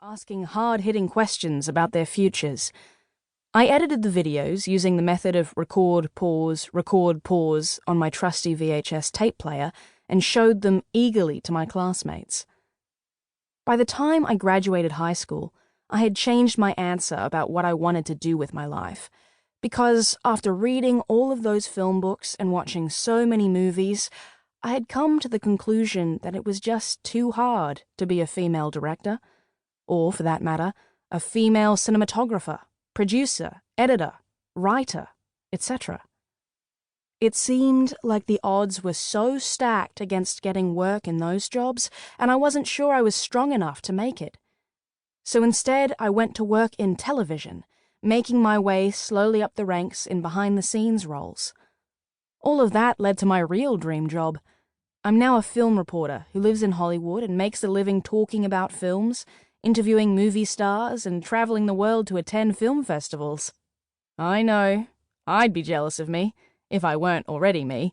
asking hard-hitting questions about their futures. I edited the videos using the method of record, pause on my trusty VHS tape player and showed them eagerly to my classmates. By the time I graduated high school, I had changed my answer about what I wanted to do with my life, because after reading all of those film books and watching so many movies, I had come to the conclusion that it was just too hard to be a female director, or, for that matter, a female cinematographer, producer, editor, writer, etc. It seemed like the odds were so stacked against getting work in those jobs, and I wasn't sure I was strong enough to make it. So instead, I went to work in television, making my way slowly up the ranks in behind-the-scenes roles. All of that led to my real dream job. I'm now a film reporter who lives in Hollywood and makes a living talking about films, interviewing movie stars, and traveling the world to attend film festivals. I know, I'd be jealous of me, if I weren't already me.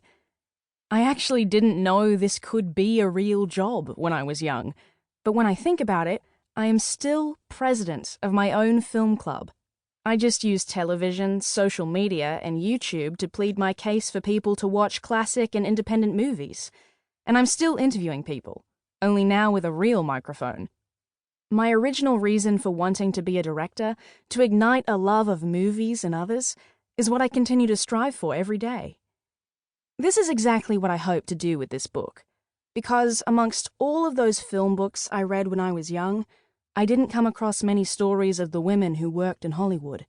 I actually didn't know this could be a real job when I was young, but when I think about it, I am still president of my own film club. I just use television, social media, and YouTube to plead my case for people to watch classic and independent movies. And I'm still interviewing people, only now with a real microphone. My original reason for wanting to be a director, to ignite a love of movies and others, is what I continue to strive for every day. This is exactly what I hope to do with this book, because amongst all of those film books I read when I was young, I didn't come across many stories of the women who worked in Hollywood.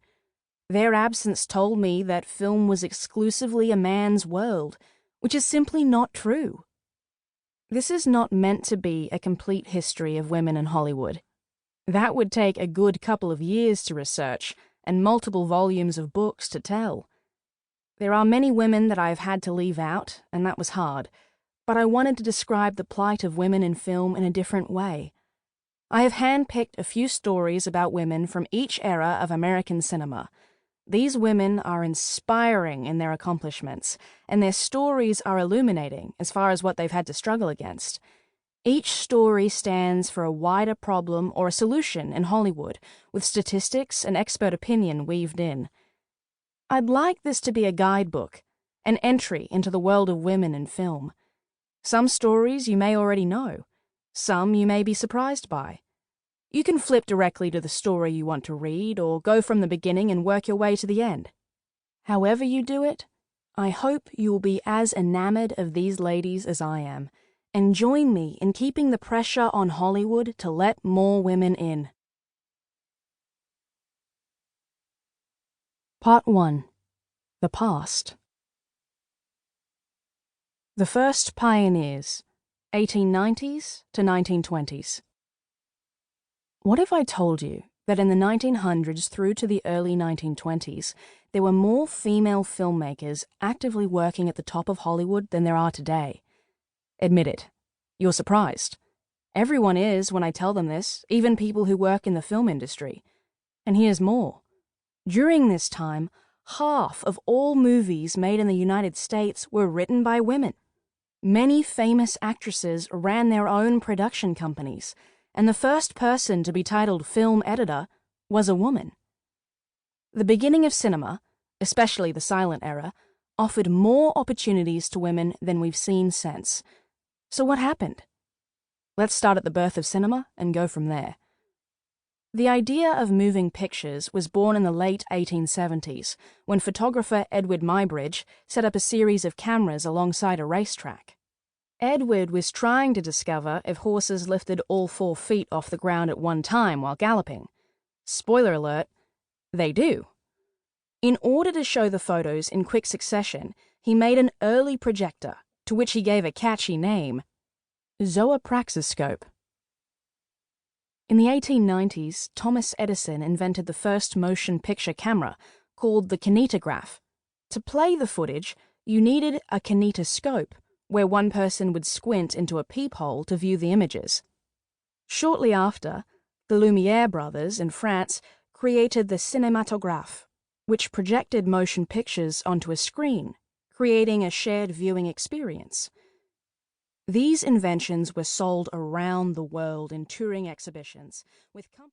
Their absence told me that film was exclusively a man's world, which is simply not true. This is not meant to be a complete history of women in Hollywood. That would take a good couple of years to research and multiple volumes of books to tell. There are many women that I've had to leave out, and that was hard, but I wanted to describe the plight of women in film in a different way. I have handpicked a few stories about women from each era of American cinema. These women are inspiring in their accomplishments, and their stories are illuminating as far as what they've had to struggle against. Each story stands for a wider problem or a solution in Hollywood, with statistics and expert opinion weaved in. I'd like this to be a guidebook, an entry into the world of women in film. Some stories you may already know. Some you may be surprised by. You can flip directly to the story you want to read, or go from the beginning and work your way to the end. However you do it, I hope you will be as enamored of these ladies as I am, and join me in keeping the pressure on Hollywood to let more women in. Part 1. The Past. The First Pioneers, 1890s to 1920s. What if I told you that in the 1900s through to the early 1920s, there were more female filmmakers actively working at the top of Hollywood than there are today? Admit it. You're surprised. Everyone is when I tell them this, even people who work in the film industry. And here's more. During this time, half of all movies made in the United States were written by women. Many famous actresses ran their own production companies, and the first person to be titled film editor was a woman. The beginning of cinema, especially the silent era, offered more opportunities to women than we've seen since. So what happened? Let's start at the birth of cinema and go from there. The idea of moving pictures was born in the late 1870s, when photographer Edward Muybridge set up a series of cameras alongside a racetrack. Edward was trying to discover if horses lifted all 4 feet off the ground at one time while galloping. Spoiler alert, they do. In order to show the photos in quick succession, he made an early projector, to which he gave a catchy name, zoopraxiscope. In the 1890s, Thomas Edison invented the first motion picture camera, called the kinetograph. To play the footage, you needed a kinetoscope, where one person would squint into a peephole to view the images. Shortly after, the Lumiere brothers in France created the cinématographe, which projected motion pictures onto a screen, creating a shared viewing experience. These inventions were sold around the world in touring exhibitions, with companies